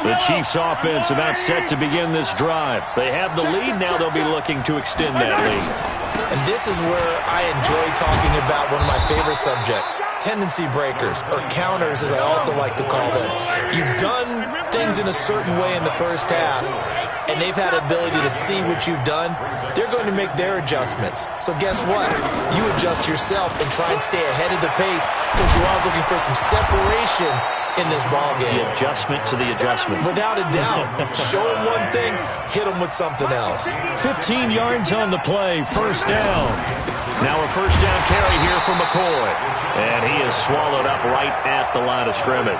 The Chiefs offense about set to begin this drive. They have the lead. Now they'll be looking to extend that lead. And this is where I enjoy talking about one of my favorite subjects, tendency breakers, or counters as I also like to call them. You've done things in a certain way in the first half, and they've had the ability to see what you've done. They're going to make their adjustments. So guess what? You adjust yourself and try and stay ahead of the pace because you are looking for some separation in this ball game. The adjustment to the adjustment. Without a doubt. Show them one thing, hit them with something else. 15 yards on the play, first down. Now a first down carry here for McCoy. And he is swallowed up right at the line of scrimmage.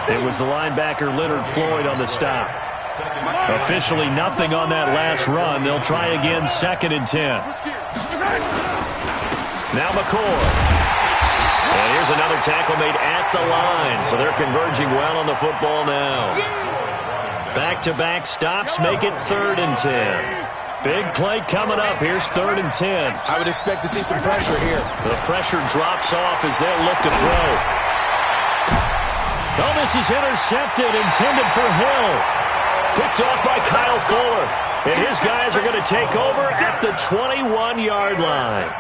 It was the linebacker Leonard Floyd on the stop. Officially nothing on that last run. They'll try again, 2nd and 10. Now McCoy. And here's another tackle made at the line, so they're converging well on the football now. Back-to-back stops make it 3rd and 10. Big play coming up. Here's 3rd and 10. I would expect to see some pressure here. The pressure drops off as they'll look to throw. Oh, this is intercepted, intended for Hill. Picked off by Kyle Fuller. And his guys are going to take over at the 21-yard line.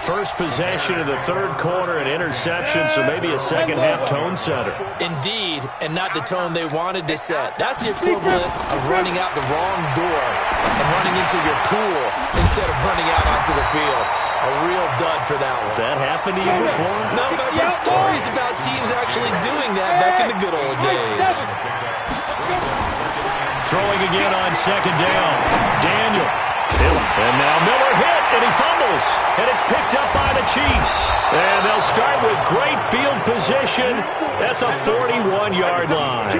First possession of the 3rd quarter, an interception, so maybe a second-half tone setter. Indeed, and not the tone they wanted to set. That's the equivalent of running out the wrong door and running into your pool instead of running out onto the field. A real dud for that one. Has that happened to you before? No, but I've heard stories about teams actually doing that back in the good old days. Throwing again on 2nd down. Daniel. And now Miller hit, and he fumbles. And it's picked up by the Chiefs. And they'll start with great field position at the 41-yard line.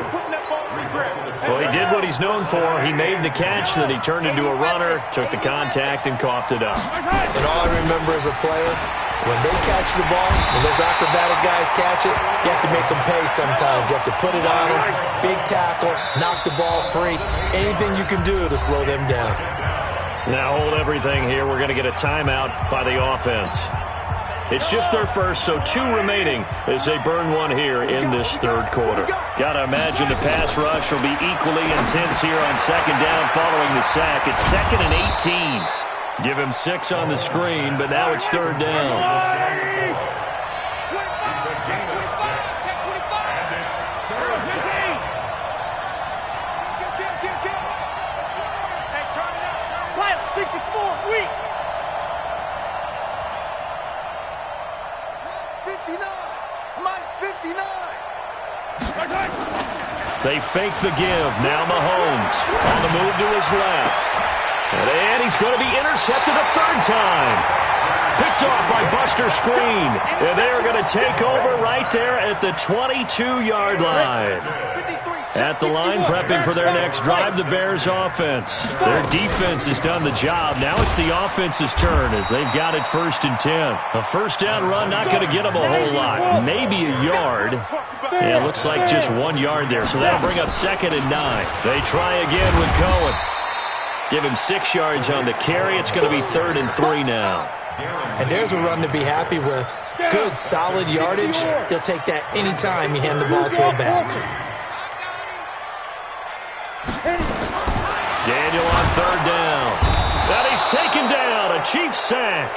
Well, he did what he's known for. He made the catch, then he turned into a runner, took the contact, and coughed it up. And all I remember as a player, when they catch the ball, when those acrobatic guys catch it, you have to make them pay sometimes. You have to put it on them, big tackle, knock the ball free, anything you can do to slow them down. Now hold everything here. We're going to get a timeout by the offense. It's just their first, so 2 remaining as they burn one here in this 3rd quarter. Got to imagine the pass rush will be equally intense here on 2nd down following the sack. It's 2nd and 18. Give him 6 on the screen, but now it's 3rd down. They fake the give. Now Mahomes on the move to his left. And he's going to be intercepted a 3rd time. Picked off by Buster Screen. And they're going to take over right there at the 22-yard line. At the line, prepping for their next drive, the Bears offense. Their defense has done the job. Now it's the offense's turn as they've got it 1st and 10. A first down run, not going to get them a whole lot. Maybe a yard. Yeah, it looks like just 1 yard there, so that'll bring up 2nd and 9. They try again with Cohen. Give him 6 yards on the carry. It's going to be 3rd and 3 now. And there's a run to be happy with. Good, solid yardage. He'll take that anytime you hand the ball to a back. Daniel on 3rd down. And he's taken down. A Chiefs sack.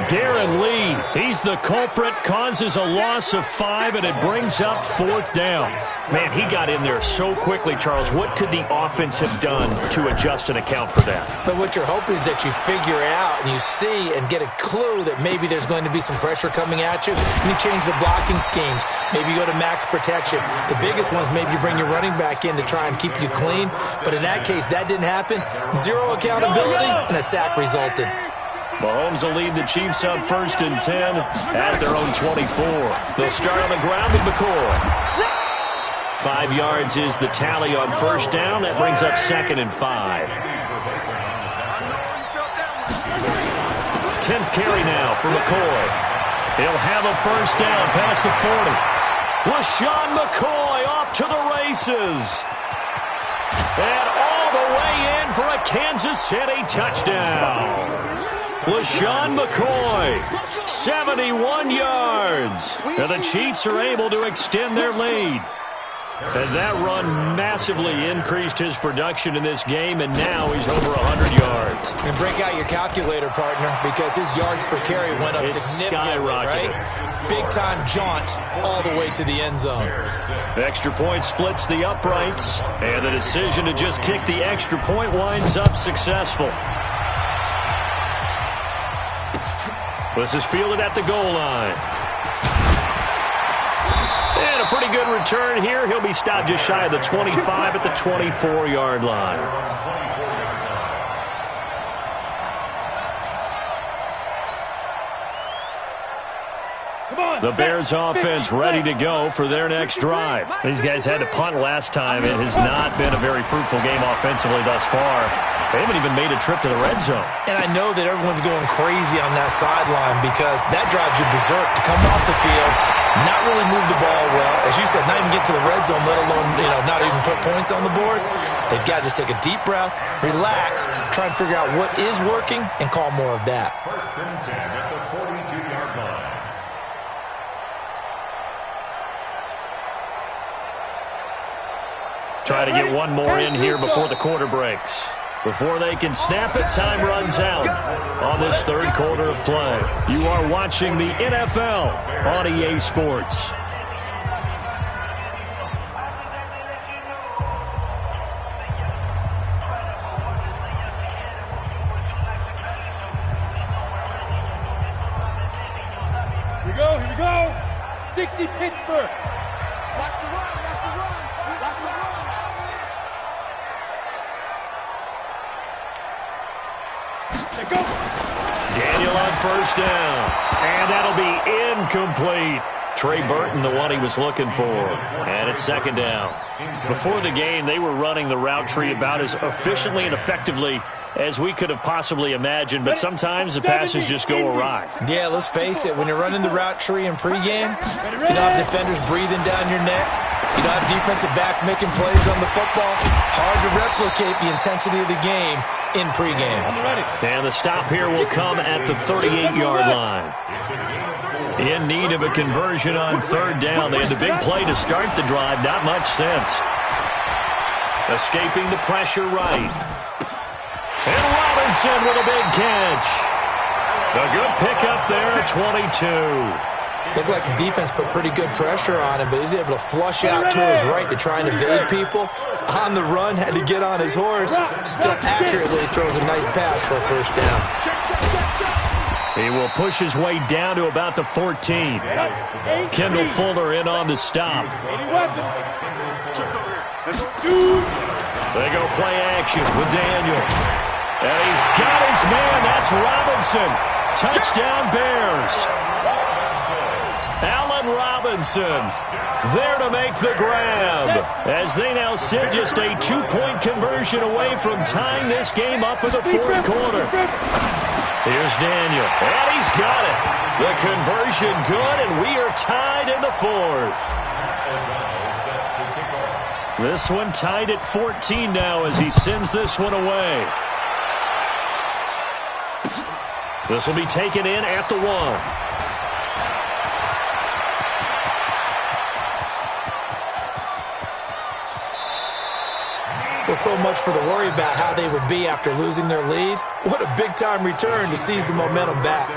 Darren Lee, he's the culprit, causes a loss of 5, and it brings up 4th down. Man, he got in there so quickly, Charles. What could the offense have done to adjust and account for that? But what you're hoping is that you figure out and you see and get a clue that maybe there's going to be some pressure coming at you, and you change the blocking schemes. Maybe you go to max protection. The biggest one's maybe you bring your running back in to try and keep you clean. But in that case, that didn't happen. 0 accountability, and a sack resulted. Mahomes will lead the Chiefs up 1st and 10 at their own 24. They'll start on the ground with McCoy. 5 yards is the tally on 1st down. That brings up 2nd and 5. 10th carry now for McCoy. He'll have a 1st down past the 40. LaShawn McCoy off to the races. And all the way in for a Kansas City touchdown. LaShawn McCoy, 71 yards. And the Chiefs are able to extend their lead. And that run massively increased his production in this game, and now he's over 100 yards. And break out your calculator, partner, because his yards per carry went up significantly, right? Big-time jaunt all the way to the end zone. The extra point splits the uprights, and the decision to just kick the extra point winds up successful. This is fielded at the goal line. And a pretty good return here. He'll be stopped just shy of the 25 at the 24-yard line. The Bears offense ready to go for their next drive. These guys had to punt last time. It has not been a very fruitful game offensively thus far. They haven't even made a trip to the red zone. And I know that everyone's going crazy on that sideline because that drives you berserk to come off the field, not really move the ball well. As you said, not even get to the red zone, let alone, not even put points on the board. They've got to just take a deep breath, relax, try and figure out what is working, and call more of that. First and 10 at the 42-yard line. Try to get one more in here before the quarter breaks. Before they can snap it, time runs out on this third quarter of play. You are watching the NFL on EA Sports. Here we go. 60 Pittsburgh. Watch the run, watch the run, watch the run. Go. Daniel on first down. And that'll be incomplete. Trey Burton, the one he was looking for. And it's second down. Before the game, they were running the route tree about as efficiently and effectively as we could have possibly imagined, but sometimes the passes just go awry. Yeah, let's face it, when you're running the route tree in pregame, you don't have defenders breathing down your neck. You don't have defensive backs making plays on the football. Hard to replicate the intensity of the game in pregame. And the stop here will come at the 38-yard line. In need of a conversion on third down. They had the big play to start the drive. Not much sense. Escaping the pressure right. And Robinson with a big catch. A good pickup there at 22. Looked like the defense put pretty good pressure on him, but he's able to flush out to his right to try and evade people. On the run, had to get on his horse. Still accurately throws a nice pass for a first down. He will push his way down to about the 14. Kendall Fuller in on the stop. They go play action with Daniel. And he's got his man. That's Robinson. Touchdown Bears. Allen Robinson there to make the grab as they now sit just a 2-point conversion away from tying this game up in the fourth quarter. Here's Daniel, and he's got it. The conversion good, and we are tied in the fourth. This one tied at 14 now as he sends this one away. This will be taken in at the 1. Well, so much for the worry about how they would be after losing their lead. What a big-time return to seize the momentum back.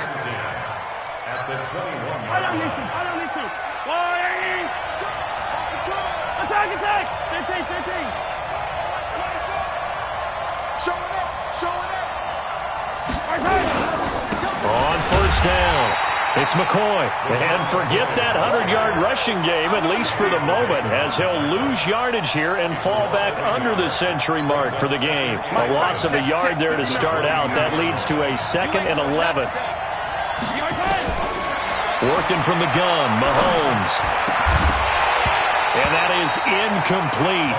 Attack! 13. On first down, it's McCoy. And forget that 100-yard rushing game, at least for the moment, as he'll lose yardage here and fall back under the century mark for the game. A loss of a yard there to start out. That leads to a 2nd and 11. Working from the gun, Mahomes. And that is incomplete.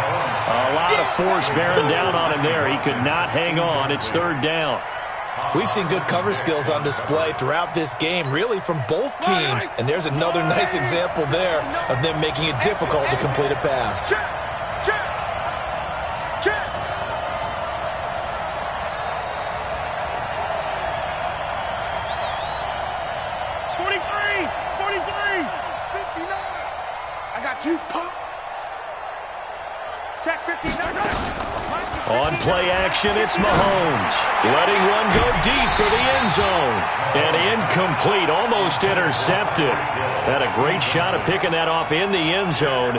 A lot of force bearing down on him there. He could not hang on. It's third down. We've seen good cover skills on display throughout this game, really from both teams. And there's another nice example there of them making it difficult to complete a pass. check 15. On play action, it's Mahomes. Letting one go deep for the end zone. And incomplete, almost intercepted. Had a great shot at picking that off in the end zone.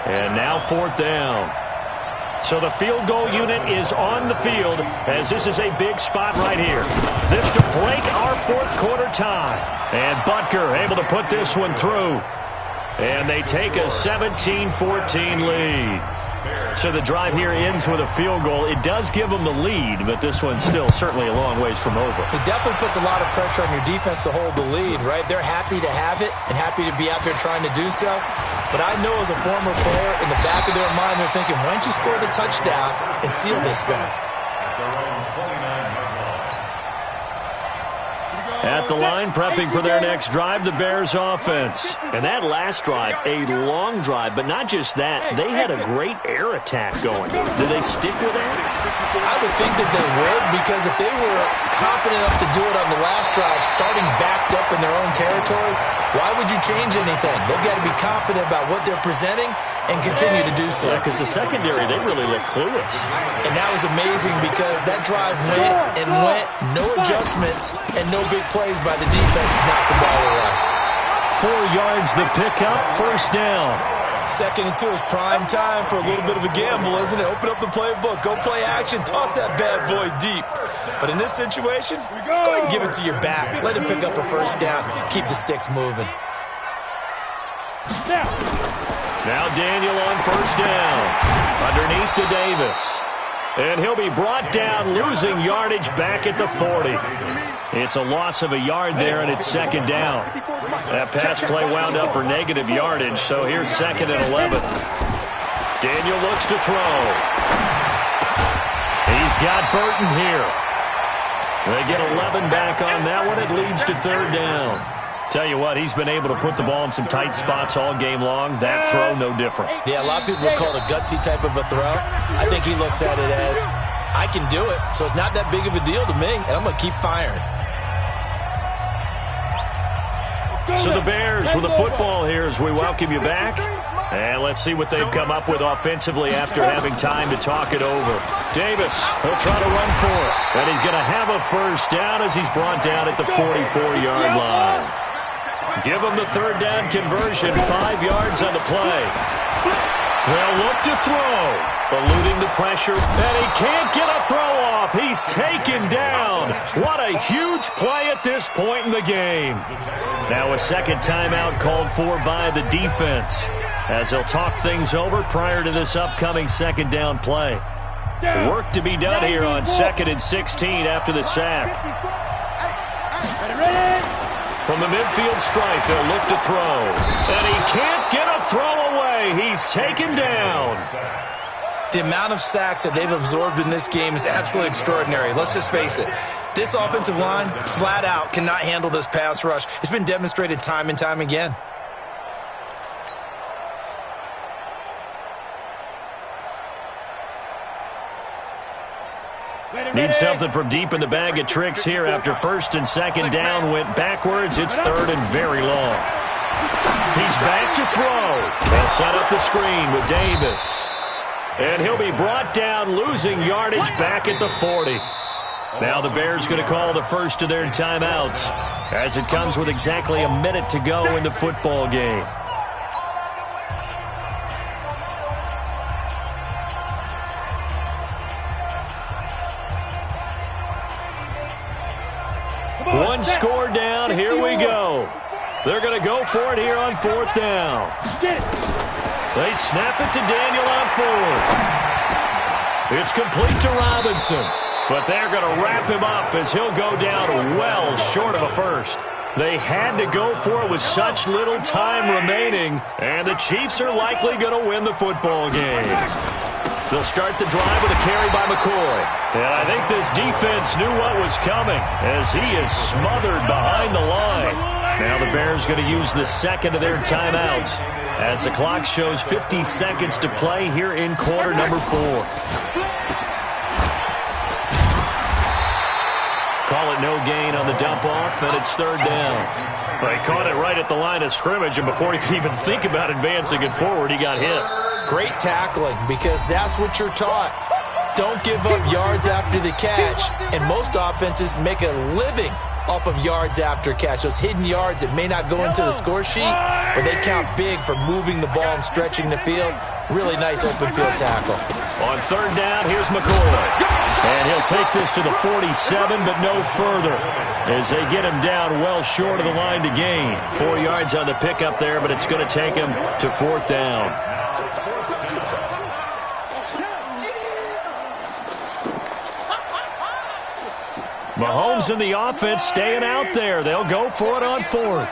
And now 4th down. So the field goal unit is on the field as this is a big spot right here. This to break our 4th quarter tie. And Butker able to put this one through. And they take a 17-14 lead. So the drive here ends with a field goal. It does give them the lead, but this one's still certainly a long ways from over. It definitely puts a lot of pressure on your defense to hold the lead, right? They're happy to have it and happy to be out there trying to do so. But I know as a former player, in the back of their mind, they're thinking, why don't you score the touchdown and seal this thing? At the line, prepping for their next drive, the Bears offense. And that last drive, a long drive, but not just that. They had a great air attack going. Do they stick with that? I would think that they would, because if they were confident enough to do it on the last drive, starting backed up in their own territory, why would you change anything? They've got to be confident about what they're presenting and continue to do so. Yeah, because the secondary, they really look clueless. And that was amazing because that drive went and went, no adjustments and no big plays by the defense to knock the ball away. 4 yards the pickup, 1st down. 2nd and 2 is prime time for a little bit of a gamble, isn't it? Open up the playbook, go play action, toss that bad boy deep. But in this situation, go ahead and give it to your back. Let him pick up a 1st down, keep the sticks moving. Now Daniel on 1st down. Underneath to Davis. And he'll be brought down, losing yardage back at the 40. It's a loss of a yard there, and it's 2nd down. That pass play wound up for negative yardage, so here's 2nd and 11. Daniel looks to throw. He's got Burton here. They get 11 back on that one. It leads to 3rd down. Tell you what, he's been able to put the ball in some tight spots all game long. That throw, no different. Yeah, a lot of people would call it a gutsy type of a throw. I think he looks at it as, I can do it, so it's not that big of a deal to me, and I'm going to keep firing. So the Bears with the football here as we welcome you back. And let's see what they've come up with offensively after having time to talk it over. Davis, he'll try to run for it. And he's going to have a 1st down as he's brought down at the 44-yard line. Give him the 3rd down conversion, 5 yards on the play. They'll look to throw, eluding the pressure, and he can't get a throw off. He's taken down. What a huge play at this point in the game. Now a 2nd timeout called for by the defense as they'll talk things over prior to this upcoming 2nd down play. Work to be done here on 2nd and 16 after the sack. From the midfield stripe, they'll look to throw. And he can't get a throw away. He's taken down. The amount of sacks that they've absorbed in this game is absolutely extraordinary. Let's just face it. This offensive line, flat out, cannot handle this pass rush. It's been demonstrated time and time again. Need something from deep in the bag of tricks here after 1st and 2nd down went backwards. It's 3rd and very long. He's back to throw. They'll set up the screen with Davis. And he'll be brought down, losing yardage back at the 40. Now the Bears going to call the first of their timeouts as it comes with exactly a minute to go in the football game. One score down. Here we go. They're going to go for it here on 4th down. They snap it to Daniel on 4th. It's complete to Robinson. But they're going to wrap him up as he'll go down well short of a 1st. They had to go for it with such little time remaining. And the Chiefs are likely going to win the football game. They'll start the drive with a carry by McCoy. And I think this defense knew what was coming as he is smothered behind the line. Now the Bears going to use the 2nd of their timeouts as the clock shows 50 seconds to play here in quarter number 4. Call it no gain on the dump off, and it's 3rd down. Well, he caught it right at the line of scrimmage, and before he could even think about advancing it forward, he got hit. Great tackling, because that's what you're taught. Don't give up yards after the catch, and most offenses make a living off of yards after catch. Those hidden yards that may not go into the score sheet, but they count big for moving the ball and stretching the field. Really nice open field tackle. On third down, here's McCoy. And he'll take this to the 47, but no further, as they get him down well short of the line to gain. 4 yards on the pickup there, but it's going to take him to fourth down. Mahomes and the offense staying out there. They'll go for it on fourth.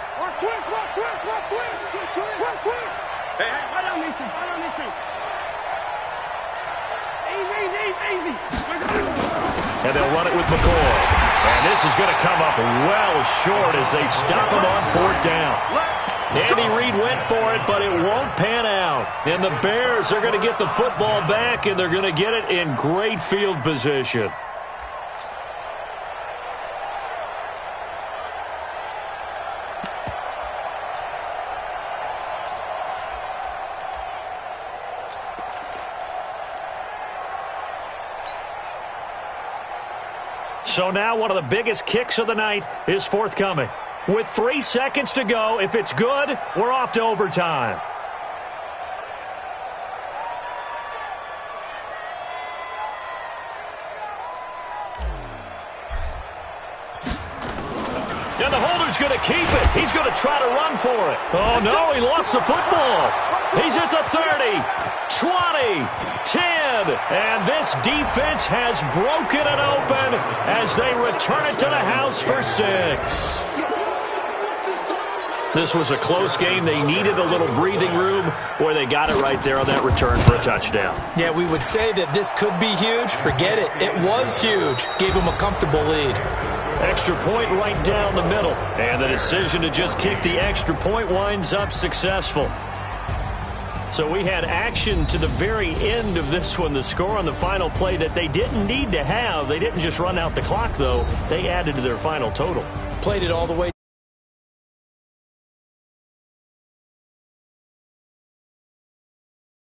And they'll run it with McCoy. And this is going to come up well short as they stop him on fourth down. Andy Reid went for it, but it won't pan out. And the Bears are going to get the football back, and they're going to get it in great field position. So now one of the biggest kicks of the night is forthcoming. With 3 seconds to go, if it's good, we're off to overtime. And the holder's going to keep it. He's going to try to run for it. Oh, no, he lost the football. He's at the 30, 20, 10. And this defense has broken it open as they return it to the house for 6. This was a close game. They needed a little breathing room, where they got it right there on that return for a touchdown. Yeah, we would say that this could be huge. Forget it. It was huge. Gave them a comfortable lead. Extra point right down the middle. And the decision to just kick the extra point winds up successful. So we had action to the very end of this one. The score on the final play that they didn't need to have. They didn't just run out the clock, though. They added to their final total. Played it all the way